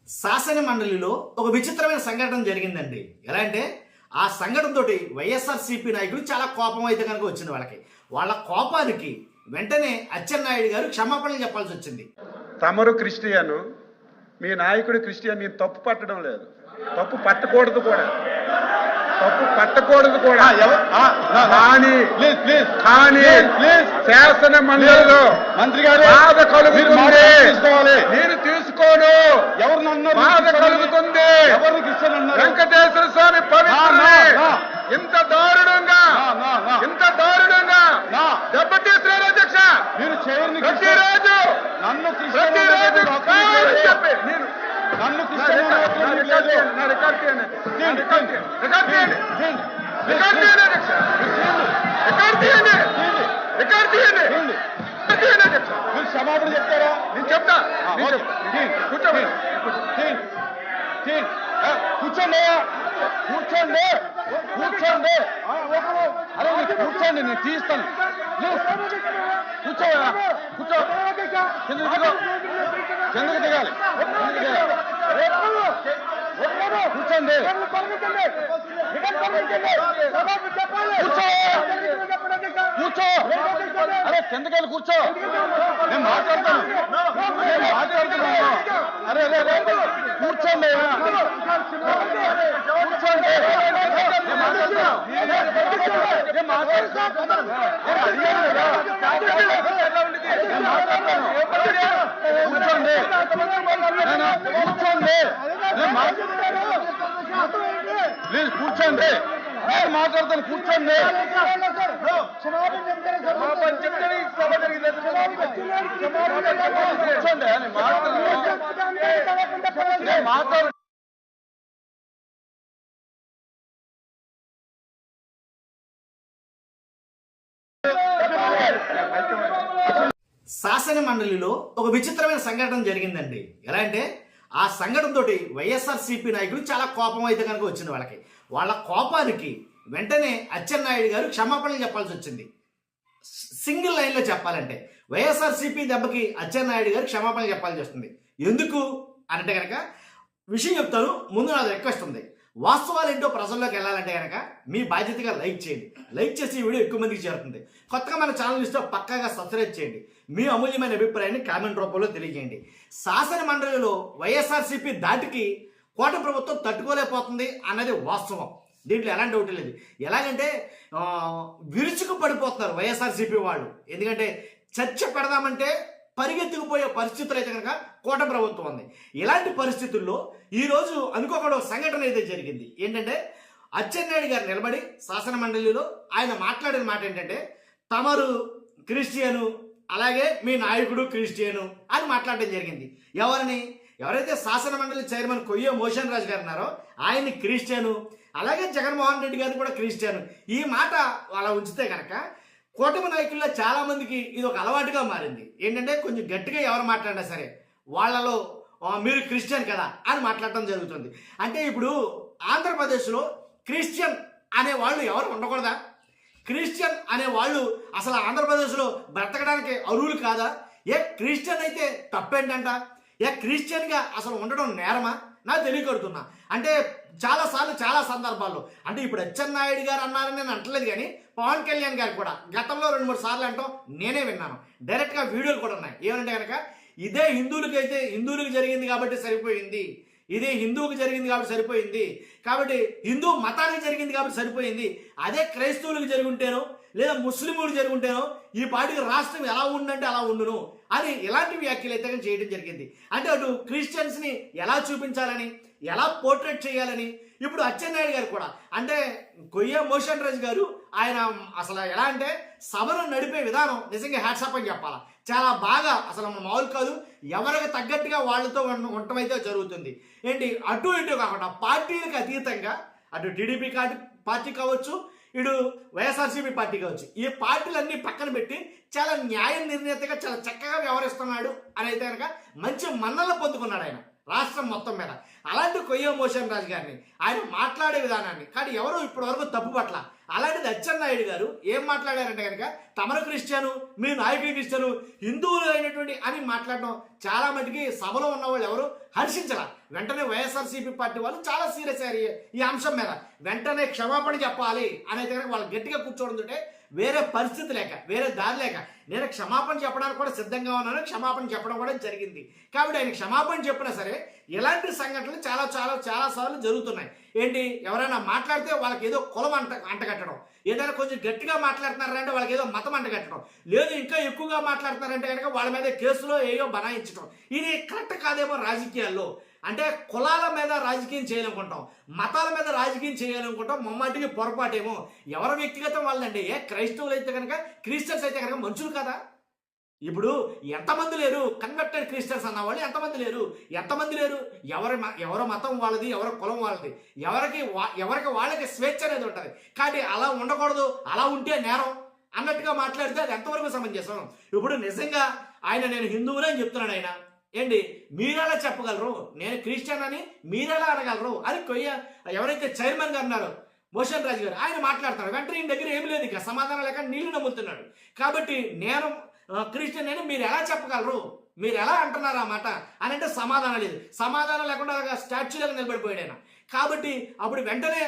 శాసన మండలిలో ఒక విచిత్రమైన సంఘటన జరిగిందండి. ఎలా అంటే ఆ సంఘటనతోటి వైఎస్ఆర్సీపీ నాయకులు చాలా కోపం అయితే కనుక వచ్చింది వాళ్ళకి. వాళ్ళ కోపానికి వెంటనే అచ్చెన్నాయుడు గారు క్షమాపణలు చెప్పాల్సి వచ్చింది. తమరు క్రిస్టియను, మీ నాయకుడు క్రిస్టియన్, నేను తప్పు పట్టడం లేదు, తప్పు పట్టకూడదు కూడా, కానీ శాసన మండలిలో మంత్రి గారు బాధ కలుగుతుంది. నేను తీసుకోను, ఎవరినన్నా బాధ కలుగుతుంది. ఎవరిని క్రిస్టియన్ అన్నారు? వెంకటేశ్వర స్వామి పవిత్రుడే ఇంత దారుణంగా దెబ్బతీస్తున్నారు అధ్యక్ష. మీరు చైర్ని ప్రతిరోజు నన్ను నన్ను మీరు క్షమాపణ చెప్తారా? నేను చెప్తా. కూర్చోండి కూర్చోండి కూర్చోండి అరే కూర్చోండి, నేను తీస్తాను. కూర్చో కూర్చో, కిందకి దిగాలి. కూర్చోండి, కూర్చో. అరే కిందకెళ్ళి కూర్చో, నేను మాట్లాడతాను. అరే అరే కూర్చోండి, కూర్చోండి. ప్లీజ్ కూర్చోండి, నేను మాట్లాడతాను. కూర్చోండి. కూర్చోండి, నేను మాట్లాడు. శాసన మండలిలో ఒక విచిత్రమైన సంఘటన జరిగిందండి. ఎలా అంటే ఆ సంఘటనతోటి వైఎస్ఆర్సీపీ నాయకులు చాలా కోపం అయితే కనుక వచ్చింది వాళ్ళకి. వాళ్ళ కోపానికి వెంటనే అచ్చెన్నాయుడు గారు క్షమాపణలు చెప్పాల్సి వచ్చింది. సింగిల్ లైన్లో చెప్పాలంటే వైఎస్ఆర్సీపీ దెబ్బకి అచ్చెన్నాయుడు గారు క్షమాపణలు చెప్పాల్సి వస్తుంది. ఎందుకు అంటే కనుక విషయం చెప్తాను. ముందు నాది రిక్వెస్ట్ ఉంది. వాస్తవాలు ఏంటో ప్రజల్లోకి వెళ్ళాలంటే కనుక మీ బాధ్యతగా లైక్ చేయండి. లైక్ చేసి ఈ వీడియో ఎక్కువ మందికి చేరుతుంది. కొత్తగా మన ఛానల్ ఇస్తే పక్కాగా సబ్స్క్రైబ్ చేయండి. మీ అమూల్యమైన అభిప్రాయాన్ని కామెంట్ రూపంలో తెలియజేయండి. శాసన మండలిలో వైఎస్ఆర్సీపీ దాటికి కోట ప్రభుత్వం తట్టుకోలేకపోతుంది అన్నది వాస్తవం. దీంట్లో ఎలాంటి డౌట్ లేదు. ఎలాగంటే విరుచుకు పడిపోతున్నారు వైఎస్ఆర్సీపీ వాళ్ళు. ఎందుకంటే చర్చ పెడదామంటే పరిగెత్తుకుపోయే పరిస్థితులు అయితే కనుక కోట ప్రభుత్వం ఉంది. ఇలాంటి పరిస్థితుల్లో ఈరోజు అనుకోకుండా సంఘటన అయితే జరిగింది. ఏంటంటే అచ్చెన్నాయుడు గారు నిలబడి శాసన మండలిలో ఆయన మాట్లాడిన మాట ఏంటంటే తమరు క్రిస్టియను, అలాగే మీ నాయకుడు క్రిస్టియను అని మాట్లాడడం జరిగింది. ఎవరైతే శాసన మండలి చైర్మన్ కొయ్య మోషన్ రాజు గారు ఉన్నారో ఆయన్ని క్రిస్టియను, అలాగే జగన్మోహన్ రెడ్డి గారిని కూడా క్రిస్టియను. ఈ మాట అలా ఉంచితే కనుక కూటమి నాయకుల్లో చాలా మందికి ఇది ఒక అలవాటుగా మారింది. ఏంటంటే కొంచెం గట్టిగా ఎవరు మాట్లాడినా సరే వాళ్ళలో మీరు క్రిస్టియన్ కదా అని మాట్లాడటం జరుగుతుంది. అంటే ఇప్పుడు ఆంధ్రప్రదేశ్లో క్రిస్టియన్ అనే వాళ్ళు ఎవరు ఉండకూడదా? క్రిస్టియన్ అనే వాళ్ళు అసలు ఆంధ్రప్రదేశ్లో బ్రతకడానికి అర్హులు కాదా? ఏ క్రిస్టియన్ అయితే తప్పేంటంట? ఏ క్రిస్టియన్గా అసలు ఉండడం నేరమా? నాకు తెలియకడుతున్నా. అంటే చాలాసార్లు చాలా సందర్భాల్లో అంటే ఇప్పుడు అచ్చెన్నాయుడు గారు అన్నారని నేను అంటలేదు, కానీ పవన్ కళ్యాణ్ గారు కూడా గతంలో 2-3 సార్లు అంటాం నేనే విన్నాను. డైరెక్ట్గా వీడియోలు కూడా ఉన్నాయి. ఏమంటే కనుక ఇదే హిందువులకు జరిగింది కాబట్టి సరిపోయింది, ఇదే హిందువుకు జరిగింది కాబట్టి సరిపోయింది, కాబట్టి హిందూ మతానికి జరిగింది కాబట్టి సరిపోయింది, అదే క్రైస్తవులకు జరుగుంటేనో లేదా ముస్లింలకు జరుగుంటేనో ఈ పార్టీకి రాష్ట్రం ఎలా ఉండంటే అలా ఉండును అని ఇలాంటి వ్యాఖ్యలు అయితే చేయడం జరిగింది. అంటే అటు క్రిస్టియన్స్ని ఎలా చూపించాలని, ఎలా పోర్ట్రేట్ చేయాలని ఇప్పుడు అచ్చెన్నాయుడు గారు కూడా అంటే కొయ్య మోషన్ రాజు గారు ఆయన అసలు ఎలా అంటే సభను నడిపే విధానం నిజంగా హ్యాట్సాప్ అని చెప్పాలా. చాలా బాగా అసలు మామూలు కాదు. ఎవరికి తగ్గట్టుగా వాళ్ళతో ఉండటం అయితే జరుగుతుంది. ఏంటి అటు ఇటు కాకుండా పార్టీలకు అతీతంగా అటు టీడీపీ పార్టీ కావచ్చు, ఇటు వైఎస్ఆర్సీపీ పార్టీ కావచ్చు, ఈ పార్టీలన్నీ పక్కన పెట్టి చాలా న్యాయ నిర్ణేతగా చాలా చక్కగా వ్యవహరిస్తున్నాడు అని అయితే కనుక మంచి మన్నలు పొందుకున్నాడు ఆయన రాష్ట్రం మొత్తం మీద. అలాంటి కొయ్య మోషన్ రాజు గారిని ఆయన మాట్లాడే విధానాన్ని కానీ ఎవరు ఇప్పటి వరకు తప్పు పట్ల అలాంటిది అచ్చెన్నాయుడు గారు ఏం మాట్లాడారంటే కనుక తమరు క్రిస్టియను, మీ నాయకులు క్రిస్టియను, హిందువులు అయినటువంటి అని మాట్లాడడం చాలా మటుకి సభలో ఉన్న వాళ్ళు ఎవరు హర్షించాల. వెంటనే వైఎస్ఆర్సీపీ పార్టీ వాళ్ళు చాలా సీరియస్ అయ్యారు ఈ అంశం మీద. వెంటనే క్షమాపణ చెప్పాలి అనేది కనుక వాళ్ళు గట్టిగా కూర్చోవడంతో వేరే పరిస్థితి లేక, వేరే దారి లేక నేను క్షమాపణ చెప్పడానికి కూడా సిద్ధంగా ఉన్నాను. క్షమాపణ చెప్పడం కూడా జరిగింది. కాబట్టి ఆయన క్షమాపణ చెప్పినా సరే ఇలాంటి సంఘటనలు చాలా చాలా చాలా సార్లు జరుగుతున్నాయి. ఏంటి, ఎవరైనా మాట్లాడితే వాళ్ళకి ఏదో కులం అంటగట్టడం, ఏదైనా కొంచెం గట్టిగా మాట్లాడుతున్నారంటే వాళ్ళకి ఏదో మతం అంటగట్టడం, లేదు ఇంకా ఎక్కువగా మాట్లాడుతున్నారంటే కనుక వాళ్ళ మీద కేసులో ఏయో బనాయించడం. ఇది కరెక్ట్ కాదేమో రాజకీయాల్లో. అంటే కులాల మీద రాజకీయం చేయాలనుకుంటాం, మతాల మీద రాజకీయం చేయాలనుకుంటాం, మమ్మాటికి పొరపాటేమో. ఎవరి వ్యక్తిగతం వాళ్ళండి. క్రైస్తవులు అయితే కనుక, క్రిస్టియన్స్ అయితే కనుక మనుషులు కదా. ఇప్పుడు ఎంతమంది లేరు కన్వర్టెడ్ క్రిస్టియన్స్ అన్న వాళ్ళు, ఎంతమంది లేరు. ఎవరి మతం వాళ్ళది, ఎవరి కులం వాళ్ళది, ఎవరికి వాళ్ళకి స్వేచ్ఛ అనేది ఉంటుంది. కాబట్టి అలా ఉండకూడదు, అలా ఉంటే నేరం అన్నట్టుగా మాట్లాడితే అది ఎంతవరకు సమంజసం? ఇప్పుడు నిజంగా నేను హిందువునే అని చెప్తున్నాడు ఆయన. ఏంటి, మీరెలా చెప్పగలరు నేను క్రిస్టియన్ అని, మీరెలా అనగలరు అని ఎవరైతే చైర్మన్ గారు ఉన్నారో మోషన్ రాజు గారు ఆయన మాట్లాడతారు. వెంటనే ఈయన దగ్గర ఏమి లేదు, ఇక సమాధానం లేక నీళ్లు నమ్ముతున్నాడు. కాబట్టి నేను క్రిస్టియన్ అని మీరు ఎలా చెప్పగలరు, మీరు ఎలా అంటున్నారు ఆ మాట అని అంటే సమాధానం లేదు. సమాధానం లేకుండా స్టాచ్యూలాగా నిలబడిపోయాడు ఆయన. కాబట్టి అప్పుడు వెంటనే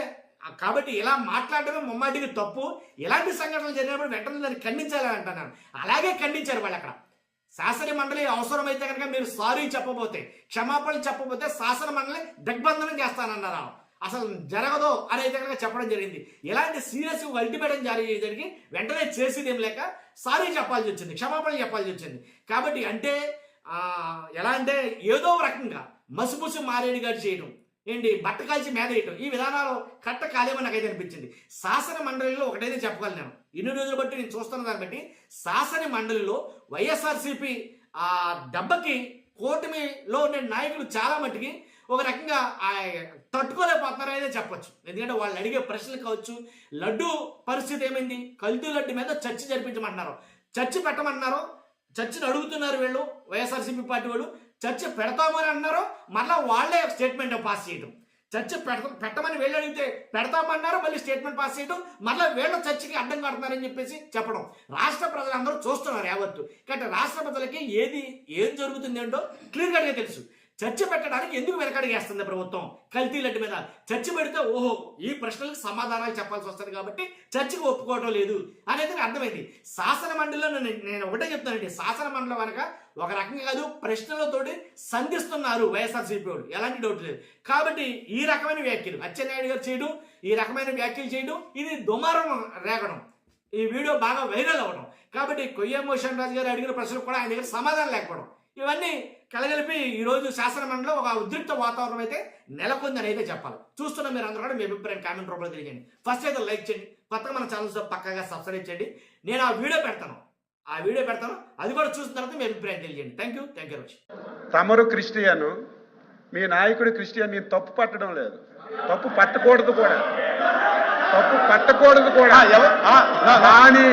ఇలా మాట్లాడడమే ముమ్మాటికి తప్పు. ఇలాంటి సంఘటనలు జరిగినప్పుడు వెంటనే దాన్ని ఖండించాలని అంటున్నాను. అలాగే ఖండించారు వాళ్ళు. అక్కడ శాసన మండలి అవసరమైతే కనుక మీరు సారీ చెప్పబోతే, క్షమాపణలు చెప్పబోతే శాసన మండలి దిగ్బంధనం చేస్తానన్నారు. అసలు జరగదు అని అయితే కనుక చెప్పడం జరిగింది. ఇలాంటి సీరియస్ అల్టిమేటం జారీ చేయడానికి వెంటనే చేసేది ఏం లేక సారీ చెప్పాల్సి వచ్చింది, క్షమాపణలు చెప్పాల్సి వచ్చింది. కాబట్టి అంటే ఎలా అంటే ఏదో రకంగా మసిపూసి మారేడు గారు చేయడం, ఏంటి బట్ట కాల్చి మీద వేయటం, ఈ విధానాలు కట్ట కాలేమని నాకైతే అనిపించింది. శాసన మండలిలో ఒకటైతే చెప్పగలను నేను, ఇన్ని రోజులు బట్టి నేను చూస్తున్న దాన్ని బట్టి శాసన మండలిలో వైఎస్ఆర్సీపీ దెబ్బకి కూటమిలో ఉన్న నాయకులు చాలా మట్టుకి ఒక రకంగా తట్టుకోలేకపోతున్నారనే చెప్పొచ్చు. ఎందుకంటే వాళ్ళు అడిగే ప్రశ్నలు కావచ్చు. లడ్డు పరిస్థితి ఏమైంది, కల్తీ లడ్డు మీద చర్చ జరిపించమంటున్నారు, చర్చ పెట్టమంటున్నారు, చర్చను అడుగుతున్నారు వీళ్ళు వైఎస్ఆర్సీపీ పార్టీ వాళ్ళు. చర్చ పెడతామని అన్నారు, మళ్ళీ వాళ్ళే స్టేట్మెంట్ పాస్ చేయడం. చర్చ పెట్టమని వీళ్ళు అడిగితే పెడతామన్నారు, మళ్ళీ స్టేట్మెంట్ పాస్ చేయడం, మళ్ళీ వీళ్ళు చర్చకి అడ్డం కడుతున్నారని చెప్పేసి చెప్పడం. రాష్ట్ర ప్రజలందరూ చూస్తున్నారు యావత్తు. కాబట్టి రాష్ట్ర ప్రజలకి ఏం జరుగుతుంది ఏంటో క్లియర్ కట్గా తెలుసు. చర్చ పెట్టడానికి ఎందుకు వెనకడిగేస్తుంది ప్రభుత్వం కల్తీ లడ్డు మీద? చర్చ పెడితే ఓహో ఈ ప్రశ్నలకు సమాధానాలు చెప్పాల్సి వస్తుంది కాబట్టి చర్చకు ఒప్పుకోవడం లేదు అనేది అర్థమైంది. శాసన మండలిలో నేను ఒకటే చెప్తానండి, శాసన మండలి కనుక ఒక రకంగా కాదు ప్రశ్నలతోటి సంధిస్తున్నారు వైఎస్ఆర్సీపీ వాళ్ళు, ఎలాంటి డౌట్ లేదు. కాబట్టి ఈ రకమైన వ్యాఖ్యలు అచ్చెన్నాయుడు గారు చేయడం, ఈ రకమైన వ్యాఖ్యలు చేయడం, ఇది దుమారం రేగడం, ఈ వీడియో బాగా వైరల్ అవ్వడం. కాబట్టి కొయ్య మోషన్ రాజు గారు అడిగిన ప్రశ్నలు కూడా ఆయన దగ్గర సమాధానం లేకపోవడం, ఇవన్నీ కలగలిపి ఈరోజు శాసన మండలిలో ఒక ఉద్రిక్త వాతావరణం అయితే నెలకొందని అయితే చెప్పాలి. చూస్తున్న మీరు అందరూ కూడా మీ అభిప్రాయం కామెంట్ రూపంలో తెలియజేయండి. ఫస్ట్ అయితే లైక్ చేయండి, కొత్తగా మన ఛానల్స్ పక్కగా సబ్స్క్రైబ్ చేయండి. నేను ఆ వీడియో పెడతాను, అది కూడా చూసిన తర్వాత మీ అభిప్రాయం తెలియజేయండి. Thank you very much. తమరు క్రిస్టియను, మీ నాయకుడు క్రిస్టియన్, నేను తప్పు పట్టడం లేదు, తప్పు పట్టకూడదు కూడా, కానీ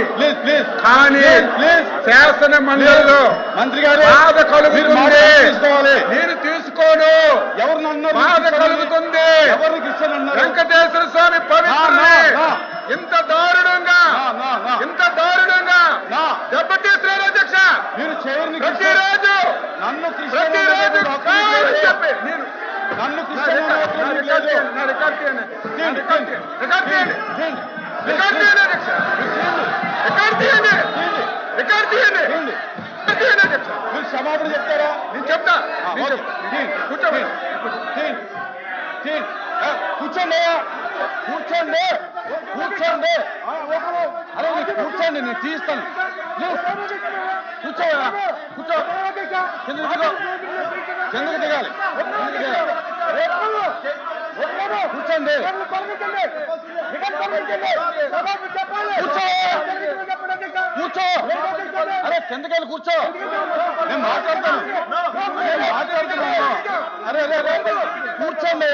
శాసన మండలిలో మంత్రి గారు బాధ కలుగుతుంది, నేను తీసుకోను, ఎవరినన్నా బాధ కలుగుతుంది. ఎవరిని క్రిస్టియన్ అన్నారు? వెంకటేశ్వర స్వామి పవిత్రుడే ఇంత దారుణంగా దెబ్బతీస్తున్నారు అధ్యక్ష. మీరు చైర్ని ప్రతిరోజు నన్ను నన్ను మీరు క్షమాపణ చెప్తారా? నేను చెప్తా. కూర్చోండి అరే కూర్చోండి, నేను తీస్తాను. కూర్చో కిందకు దిగాలి. కూర్చోండి, కూర్చో. అరే కిందకెళ్ళి కూర్చో, నేను మాట్లాడతాను. అరే కూర్చోండి,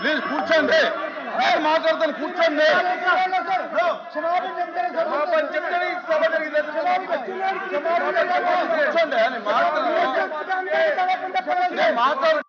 ప్లీజ్ కూర్చోండి. నేను మాట్లాడతాను, కూర్చోండి. కూర్చోండి, నేను మాట్లాడు.